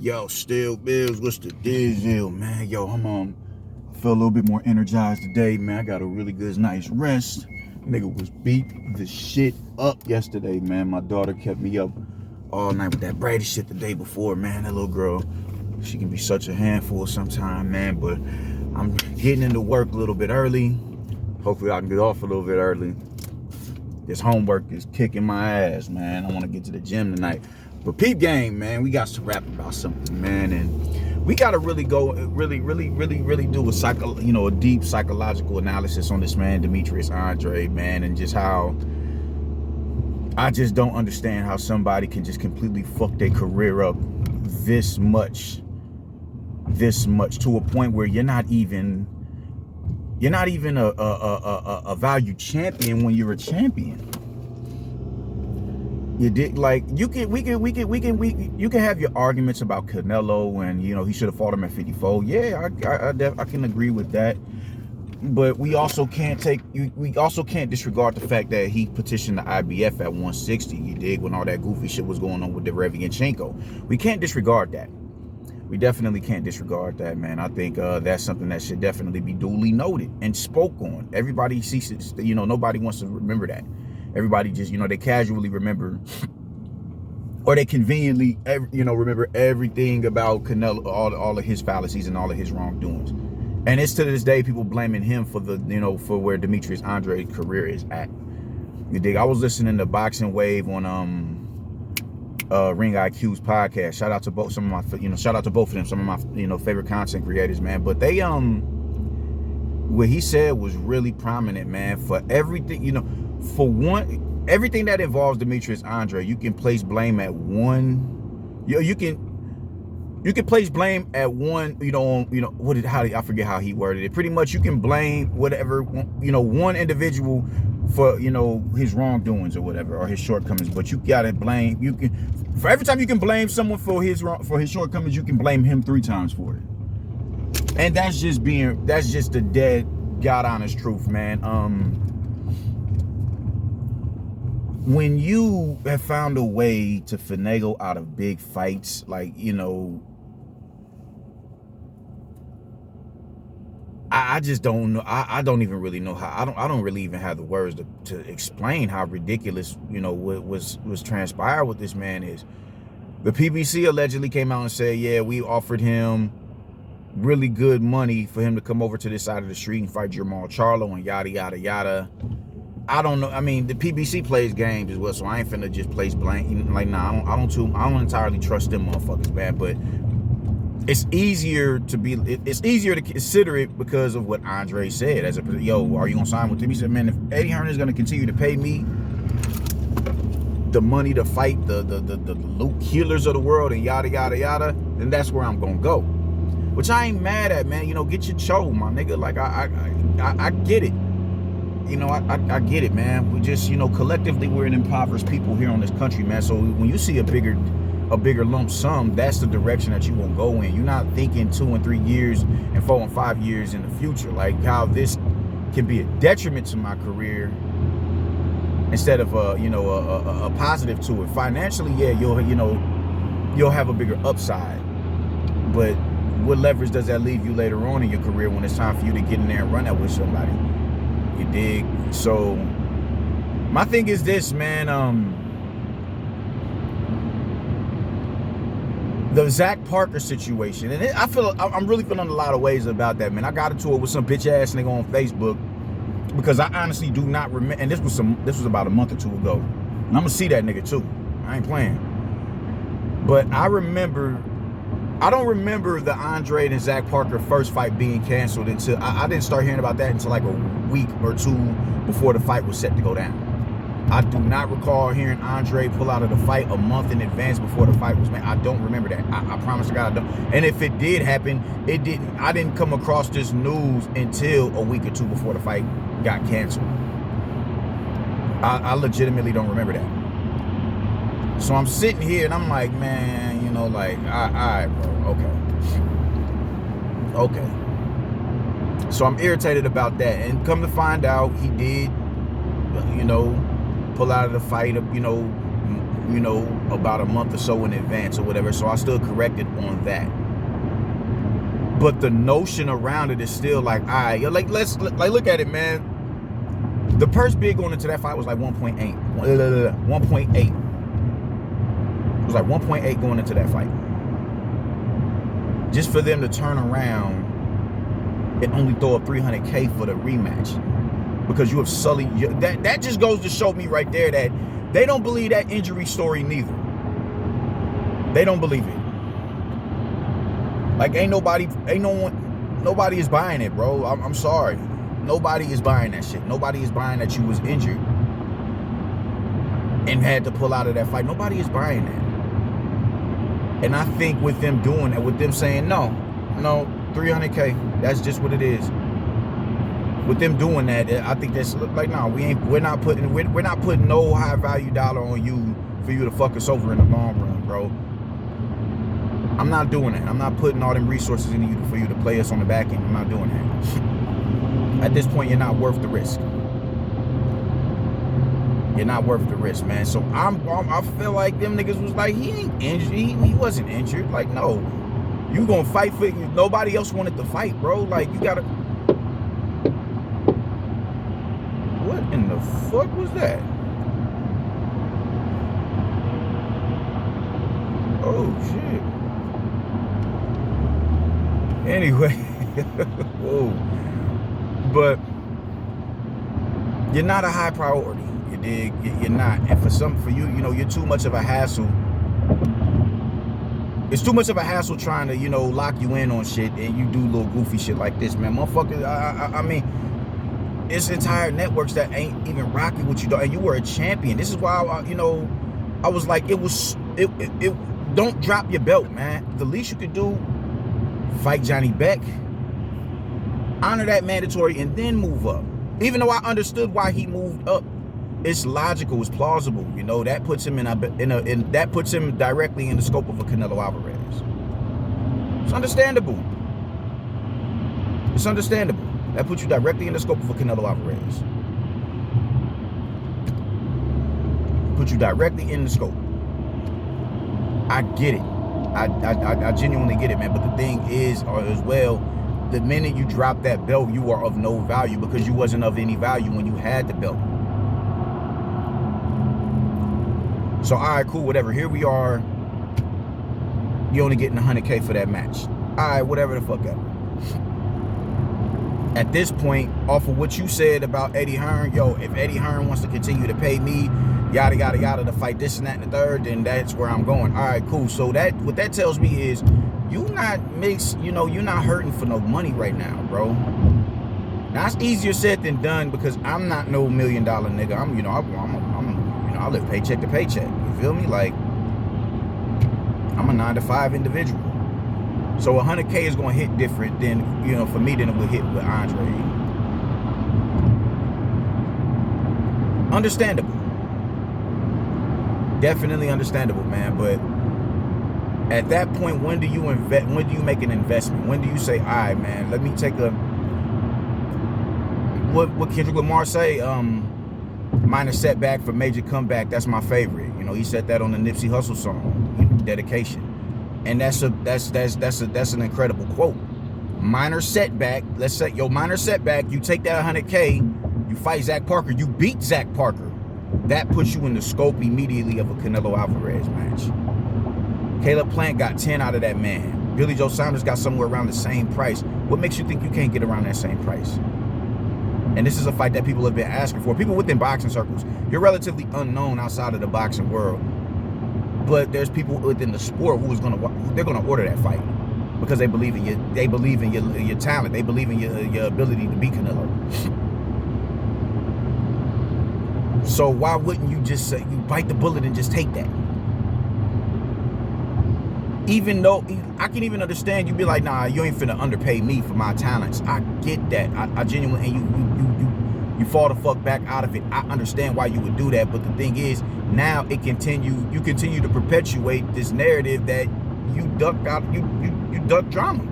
Yo, still Bills, what's the deal, man? Yo, I feel a little bit more energized today, man. I got a really good night's rest. Nigga was beat the shit up yesterday, man. My daughter kept me up all night with that Brady shit the day before, man. That little girl, she can be such a handful sometime, man. But I'm getting into work a little bit early. Hopefully I can get off a little bit early. This homework is kicking my ass, man. I want to get to the gym tonight. But peep game, man, we got to rap about something, man, and we got to really do a deep psychological analysis on this man, Demetrius Andrade, man, and just how I just don't understand how somebody can just completely fuck their career up this much to a point where you're not even a valued champion when you're a champion. You did, like, you can have your arguments about Canelo and, he should have fought him at 54. Yeah, I can agree with that. But we also can't disregard the fact that he petitioned the IBF at 160. You dig, when all that goofy shit was going on with the Derevianchenko. We can't disregard that. We definitely can't disregard that, man. I think that's something that should definitely be duly noted and spoke on. Everybody sees it, nobody wants to remember that. Everybody just, they casually remember, or they conveniently, remember everything about Canelo, all of his fallacies and all of his wrongdoings. And it's to this day people blaming him for for where Demetrius Andrade's career is at. You dig? I was listening to Boxing Wave on Ring IQ's podcast. Shout out to both shout out to both of them, some of my favorite content creators, man. But they what he said was really prominent, man. For everything, for one, everything that involves Demetrius Andrade, you can place blame at one. You can place blame at one. I forget how he worded it. Pretty much, you can blame whatever one individual for his wrongdoings or whatever, or his shortcomings. But you gotta blame. For every time you can blame someone for his shortcomings, you can blame him 3 times for it. And that's just the dead God honest truth, man. When you have found a way to finagle out of big fights, like, I just don't know. I don't even really know how. I don't really even have the words to explain how ridiculous, what was transpired with this man is. The PBC allegedly came out and said, yeah, we offered him really good money for him to come over to this side of the street and fight Jamal Charlo and yada, yada, yada. I don't know. I mean, the PBC plays games as well, so I ain't finna just place blame. Like, nah, I don't entirely trust them motherfuckers, man. But it's easier to consider it because of what Andre said. As are you gonna sign with him? He said, man, if Eddie Hearn is gonna continue to pay me the money to fight the Luke Healers of the world and yada, yada, yada, then that's where I'm gonna go. Which I ain't mad at, man. Get your cho, my nigga. Like, I get it. I get it, man. We just, collectively we're an impoverished people here on this country, man. So when you see a bigger lump sum, that's the direction that you won't go in. You're not thinking 2 and 3 years and 4 and 5 years in the future, like how this can be a detriment to my career instead of a positive to it. Financially, yeah, you'll have a bigger upside, but what leverage does that leave you later on in your career when it's time for you to get in there and run that with somebody? You dig? So my thing is this, man. The Zach Parker situation, and I'm really feeling a lot of ways about that, man. I got into it with some bitch ass nigga on Facebook because I honestly do not remember. And this was about a month or 2 ago, and I'm gonna see that nigga too. I ain't playing. But I don't remember the Andrade and Zach Parker first fight being canceled until I didn't start hearing about that until like a week or 2 before the fight was set to go down. I do not recall hearing Andrade pull out of the fight a month in advance before the fight was made. I don't remember that. I promise to God I don't. And if it did happen, I didn't come across this news until a week or 2 before the fight got canceled. I legitimately don't remember that. So I'm sitting here and I'm like, man, all right, bro, okay. So I'm irritated about that. And come to find out, he did, pull out of the fight, about a month or so in advance or whatever, so I still corrected on that. But the notion around it is still like, all right, like let's like look at it, man. The purse bid going into that fight was like 1.8. 1.8. It was like 1.8 going into that fight. Just for them to turn around and only throw up $300K for the rematch, because you have sullied that just goes to show me right there that they don't believe that injury story neither. They don't believe it. Like nobody is buying it, bro. I'm sorry. Nobody is buying that shit. Nobody is buying that you was injured and had to pull out of that fight. Nobody is buying that. And I think with them doing that, with them saying no, 300K, that's just what it is. With them doing that, I think that's like, no, we're not putting no high value dollar on you for you to fuck us over in the long run, bro. I'm not doing that. I'm not putting all them resources into you for you to play us on the back end. I'm not doing that. At this point, you're not worth the risk. You're not worth the risk, man. So I feel like them niggas was like, he ain't injured. He wasn't injured. Like, no, you gonna fight for you. Nobody else wanted to fight, bro. Like, you gotta. What in the fuck was that? Oh shit. Anyway, whoa. But you're not a high priority. You dig? You're not. And for you, you're too much of a hassle. It's too much of a hassle trying to, lock you in on shit, and you do little goofy shit like this, man. Motherfucker, I mean, it's entire networks that ain't even rocking with you, and you were a champion. This is why, I was like, don't drop your belt, man. The least you could do, fight Johnny Beck, honor that mandatory, and then move up. Even though I understood why he moved up, it's logical, it's plausible. That puts him that puts him directly in the scope of a Canelo Alvarez. It's understandable. It's understandable. That puts you directly in the scope of a Canelo Alvarez. Put you directly in the scope. I get it. I genuinely get it, man. But the thing is, as well, the minute you drop that belt, you are of no value, because you wasn't of any value when you had the belt. So, all right, cool, whatever. Here we are. You only getting 100K for that match. All right, whatever the fuck ever. At this point, off of what you said about Eddie Hearn, if Eddie Hearn wants to continue to pay me, yada, yada, yada, to fight this and that and the third, then that's where I'm going. All right, cool. So what that tells me is you're not hurting for no money right now, bro. Now, it's easier said than done, because I'm not no $1 million nigga. I live paycheck to paycheck. You feel me? Like, I'm a 9-to-5 individual. So 100K is going to hit different than, for me, than it would hit with Andrade. Understandable. Definitely understandable, man. But at that point, when do you make an investment? When do you say, all right, man, let me take what Kendrick Lamar say, minor setback for major comeback. That's my favorite. He said that on the Nipsey Hussle song, Dedication. And that's an incredible quote. Minor setback. Let's say minor setback. You take that 100K, you fight Zach Parker, you beat Zach Parker. That puts you in the scope immediately of a Canelo Alvarez match. Caleb Plant got 10 out of that man. Billy Joe Saunders got somewhere around the same price. What makes you think you can't get around that same price? And this is a fight that people have been asking for. People within boxing circles. You're relatively unknown outside of the boxing world. But there's people within the sport they're gonna order that fight, because they believe in you. They believe in your talent. They believe in your ability to beat Canelo. So why wouldn't you just say, you bite the bullet and just take that? Even though I can even understand, you be like, nah, you ain't finna underpay me for my talents. I get that. I genuinely, and you fall the fuck back out of it. I understand why you would do that, but the thing is, now you continue to perpetuate this narrative that you duck drama.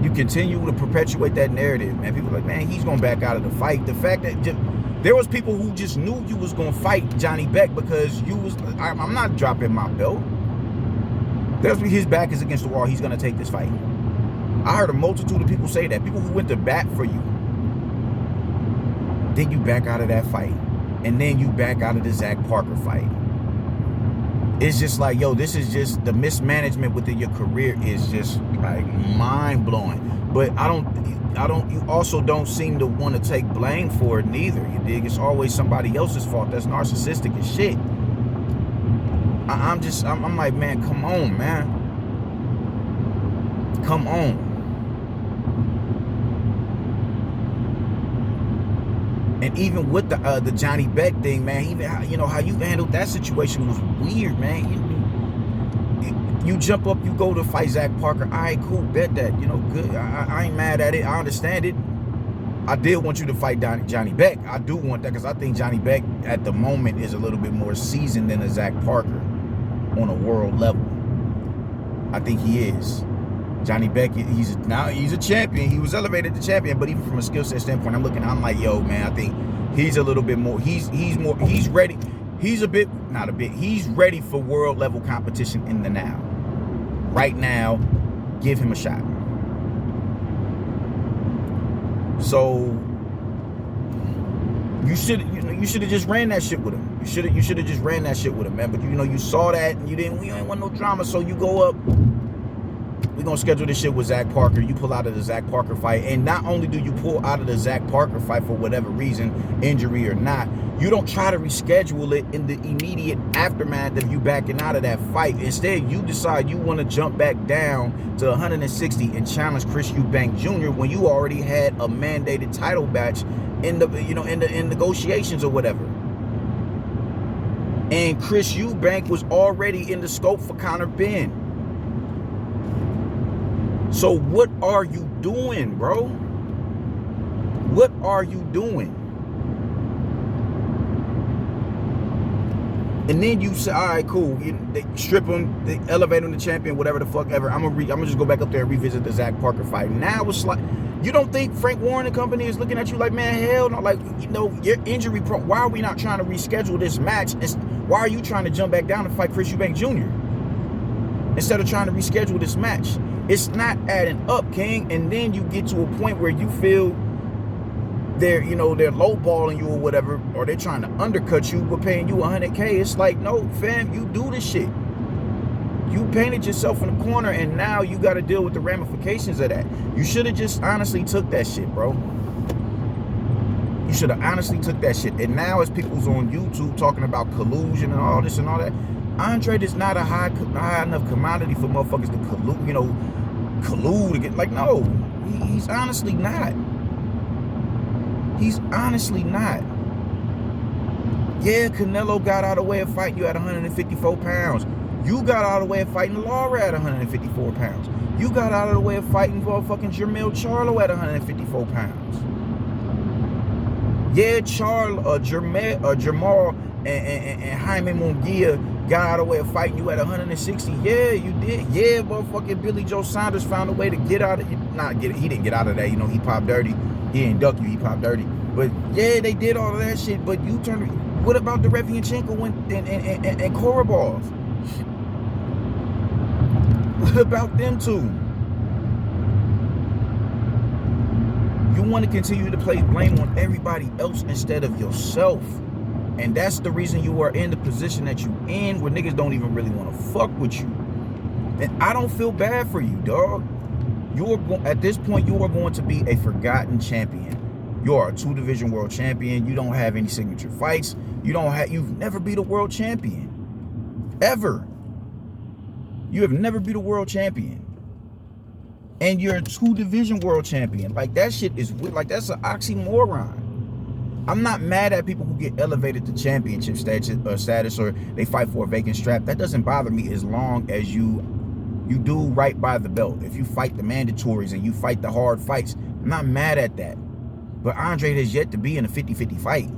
You continue to perpetuate that narrative, man. People are like, man, he's gonna back out of the fight. The fact that There was people who just knew you was gonna fight Johnny Beck because you was. I'm not dropping my belt. There's his back is against the wall. He's gonna take this fight. I heard a multitude of people say that. People who went to bat for you. Then you back out of that fight, and then you back out of the Zach Parker fight. It's just like, yo, this is just the mismanagement within your career is just like mind blowing. But you also don't seem to want to take blame for it neither. You dig? It's always somebody else's fault. That's narcissistic as shit. I'm like, man, come on, man. Come on. And even with the Johnny Beck thing, man, even how you handled that situation was weird, man. You jump up, you go to fight Zach Parker. All right, cool, bet that. Good. I ain't mad at it. I understand it. I did want you to fight Johnny Beck. I do want that because I think Johnny Beck at the moment is a little bit more seasoned than a Zach Parker on a world level. I think he is. Johnny Beck, he's a champion. He was elevated to champion, but even from a skill set standpoint, I'm like, yo, man, I think he's a little bit more. He's ready. He's ready for world level competition in the now. Right now, give him a shot. So you should have just ran that shit with him. You should have just ran that shit with him, man. But you saw that and you ain't want no drama, so you go up. We're going to schedule this shit with Zach Parker. You pull out of the Zach Parker fight. And not only do you pull out of the Zach Parker fight for whatever reason, injury or not, you don't try to reschedule it in the immediate aftermath of you backing out of that fight. Instead, you decide you want to jump back down to 160 and challenge Chris Eubank Jr. when you already had a mandated title match in in negotiations or whatever. And Chris Eubank was already in the scope for Conor Benn. So what are you doing, bro? What are you doing? And then you say, all right, cool. They strip him, they elevate him to champion, whatever the fuck ever. I'm gonna just go back up there and revisit the Zach Parker fight. Now it's like, you don't think Frank Warren and company is looking at you like, man, hell no, like, you're injury prone. Why are we not trying to reschedule this match? Why are you trying to jump back down and fight Chris Eubank Jr. instead of trying to reschedule this match? It's not adding up, King. And then you get to a point where you feel they're lowballing you or whatever, or they're trying to undercut you but paying you $100K. It's like, no, fam, you do this shit. You painted yourself in a corner, and now you got to deal with the ramifications of that. You should have just honestly took that shit, bro. You should have honestly took that shit. And now as people's on YouTube talking about collusion and all this and all that, Andrade is not a high enough commodity for motherfuckers to collude again. Like, no, he's honestly not. He's honestly not. Yeah, Canelo got out of the way of fighting you at 154 pounds. You got out of the way of fighting Lara at 154 pounds. You got out of the way of fighting fucking Jermell Charlo at 154 pounds. Yeah, Jamal and Jaime Munguia got out of the way of fighting you at 160. Yeah, you did. Yeah, motherfucking Billy Joe Saunders found a way to get out of it. He didn't get out of that. He popped dirty. He didn't duck you. He popped dirty. But yeah, they did all of that shit. But you turned. What about the Derevianchenko and Korobov? What about them two? You want to continue to place blame on everybody else instead of yourself. And that's the reason you are in the position that you in, where niggas don't even really want to fuck with you. And I don't feel bad for you, dog. At this point, you are going to be a forgotten champion. You are a 2-division world champion. You don't have any signature fights. You've never beat a world champion. Ever. You have never beat a world champion. And you're a 2-division world champion. Like, that shit is weird. Like, that's an oxymoron. I'm not mad at people who get elevated to championship status or they fight for a vacant strap. That doesn't bother me as long as you do right by the belt. If you fight the mandatories and you fight the hard fights, I'm not mad at that. But Andrade has yet to be in a 50-50 fight.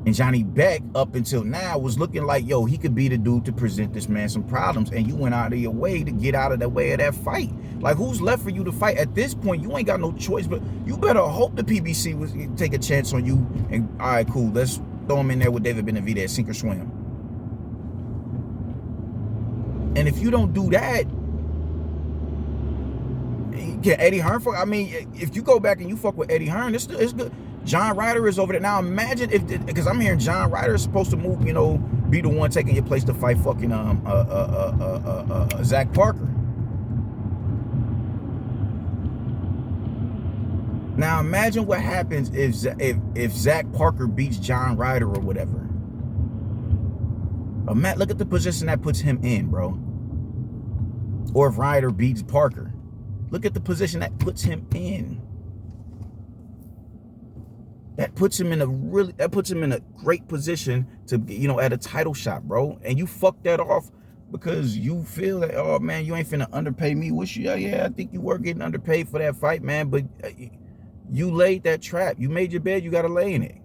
And Johnny Beck, up until now, was looking like, yo, he could be the dude to present this man some problems. And you went out of your way to get out of the way of that fight. Like, who's left for you to fight? At this point, you ain't got no choice, but you better hope the PBC was take a chance on you. And, all right, cool, let's throw him in there with David Benavidez, sink or swim. And if you don't do that, can Eddie Hearn fuck? I mean, if you go back and you fuck with Eddie Hearn, it's good. John Ryder is over there. Now imagine if, because I'm hearing John Ryder is supposed to move, you know, be the one taking your place to fight fucking Zach Parker. Now imagine what happens if Zach Parker beats John Ryder or whatever. Matt, look at the position that puts him in, bro. Or if Ryder beats Parker, look at the position that puts him in. That puts him in a great position to, you know, at a title shot, bro. And you fuck that off because you feel that, oh man, you ain't finna underpay me. Yeah, I think you were getting underpaid for that fight, man. But you laid that trap. You made your bed, you gotta lay in it.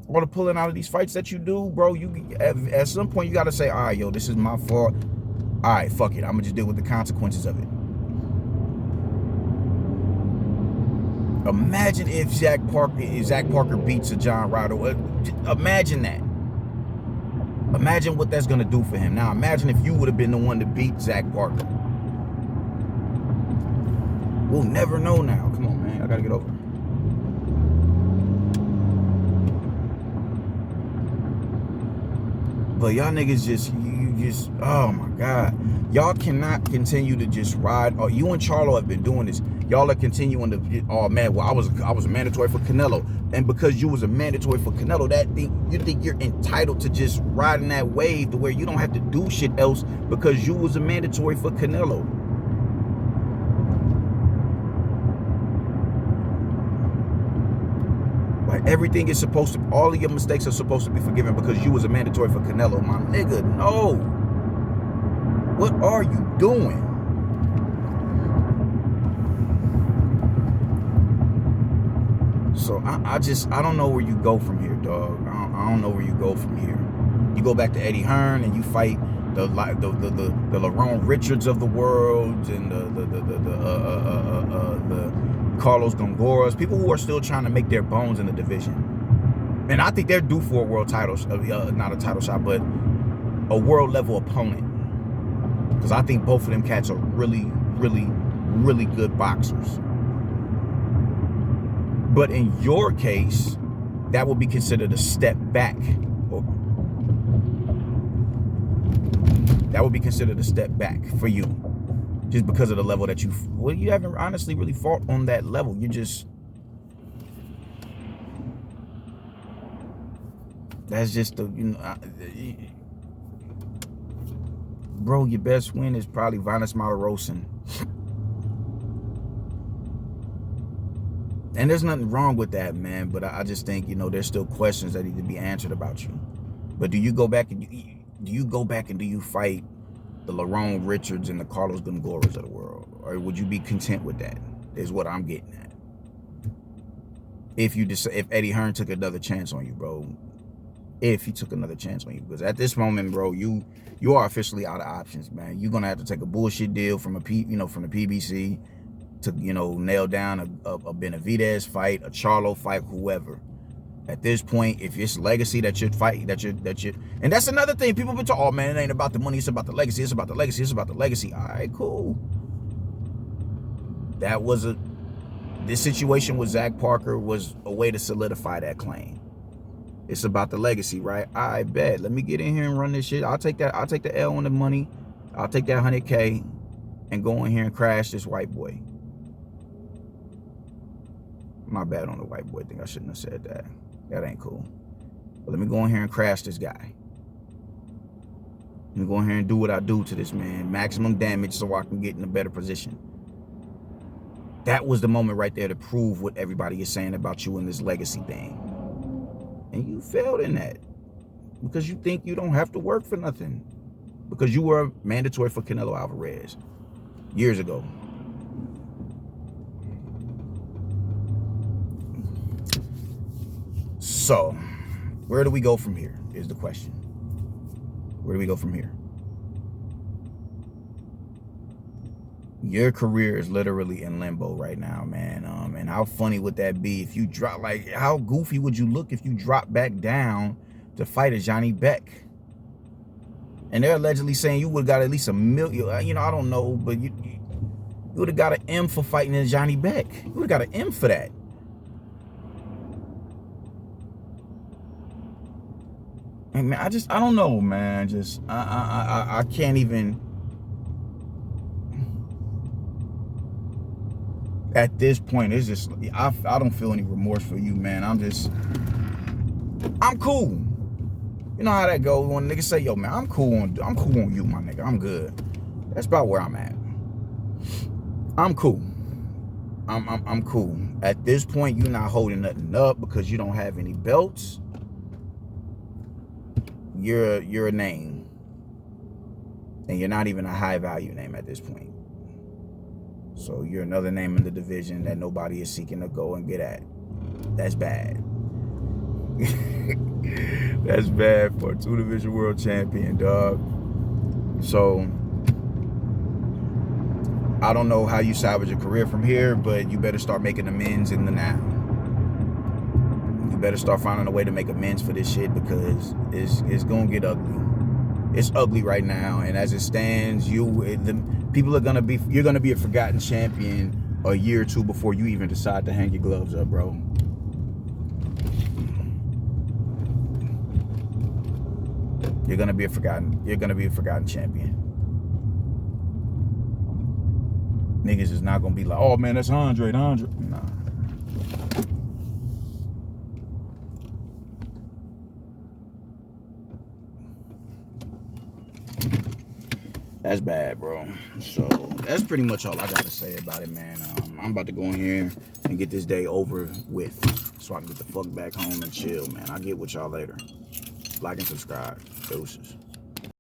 All the pulling out of these fights that you do, bro, you at some point you gotta say, all right, yo, this is my fault. All right, fuck it. I'm gonna just deal with the consequences of it. Imagine if Zach Parker beats a John Ryder. Imagine that. Imagine what that's gonna do for him. Now imagine if you would have been the one to beat Zach Parker. We'll never know now. Come on, man. I gotta get over. But y'all niggas just, oh my God. Y'all cannot continue to just ride. Oh, you and Charlo have been doing this. Y'all are continuing to, oh man, well, I was a mandatory for Canelo. And because you was a mandatory for Canelo, you think you're entitled to just riding that wave to where you don't have to do shit else because you was a mandatory for Canelo. Like everything is supposed to, all of your mistakes are supposed to be forgiven because you was a mandatory for Canelo. My nigga, no. What are you doing? So I don't know where you go from here, dog. I don't know where you go from here. You go back to Eddie Hearn and you fight the Lerone Richards of the world and the Carlos Gongoras, people who are still trying to make their bones in the division. And I think they're due for a world title, not a title shot, but a world level opponent. Because I think both of them cats are really, really, really good boxers. But in your case, that would be considered a step back. That would be considered a step back for you. Just because of the level that you haven't honestly really fought on that level. You just, that's just the, you know, bro, your best win is probably Vanes Malorosin. And there's nothing wrong with that, man. But I just think, you know, there's still questions that need to be answered about you. But do you go back and do you fight the Lerone Richards and the Carlos Gongoras of the world? Or would you be content with that? Is what I'm getting at. If Eddie Hearn took another chance on you, bro. If he took another chance on you. Because at this moment, bro, you are officially out of options, man. You're gonna have to take a bullshit deal from the PBC to, you know, nail down a Benavidez fight, a Charlo fight, whoever. At this point, if it's legacy that you're fighting, and that's another thing. People been talking, oh man, it ain't about the money, it's about the legacy, it's about the legacy, it's about the legacy. All right, cool. This situation with Zach Parker was a way to solidify that claim. It's about the legacy, right? I bet. Let me get in here and run this shit. I'll take the L on the money. I'll take that 100K and go in here and crash this white boy. My bad on the white boy thing. I shouldn't have said that. That ain't cool. But let me go in here and crash this guy. Let me go in here and do what I do to this man. Maximum damage so I can get in a better position. That was the moment right there to prove what everybody is saying about you in this legacy thing. And you failed in that. Because you think you don't have to work for nothing. Because you were mandatory for Canelo Alvarez years ago. So, Where do we go from here is the question. Where do we go from here? Your career is literally in limbo right now, man. And how funny would that be if you drop, like, how goofy would you look if you drop back down to fight a Johnny Beck? And they're allegedly saying you would have got at least $1 million. You know, I don't know, but you would have got an M for fighting a Johnny Beck. You would have got an M for that. And man, I don't know, man. Just I can't even. At this point, it's just I don't feel any remorse for you, man. I'm cool. You know how that goes when niggas say, "Yo, man, I'm cool on you, my nigga. I'm good." That's about where I'm at. I'm cool. I'm cool. At this point, you're not holding nothing up because you don't have any belts. You're a name, and you're not even a high value name at this point. So you're another name in the division that nobody is seeking to go and get at. That's bad. That's bad for a 2-division world champion, dog. So I don't know how you salvage a career from here, but you better start making amends in the now. You better start finding a way to make amends for this shit because it's gonna get ugly. It's ugly right now, and as it stands, you're gonna be a forgotten champion a year or two before you even decide to hang your gloves up, bro. You're gonna be a forgotten champion. Niggas is not gonna be like, oh man, that's Andrade. Nah. That's bad, bro. So that's pretty much all I got to say about it, man. I'm about to go in here and get this day over with so I can get the fuck back home and chill, man. I'll get with y'all later. Like and subscribe. Deuces.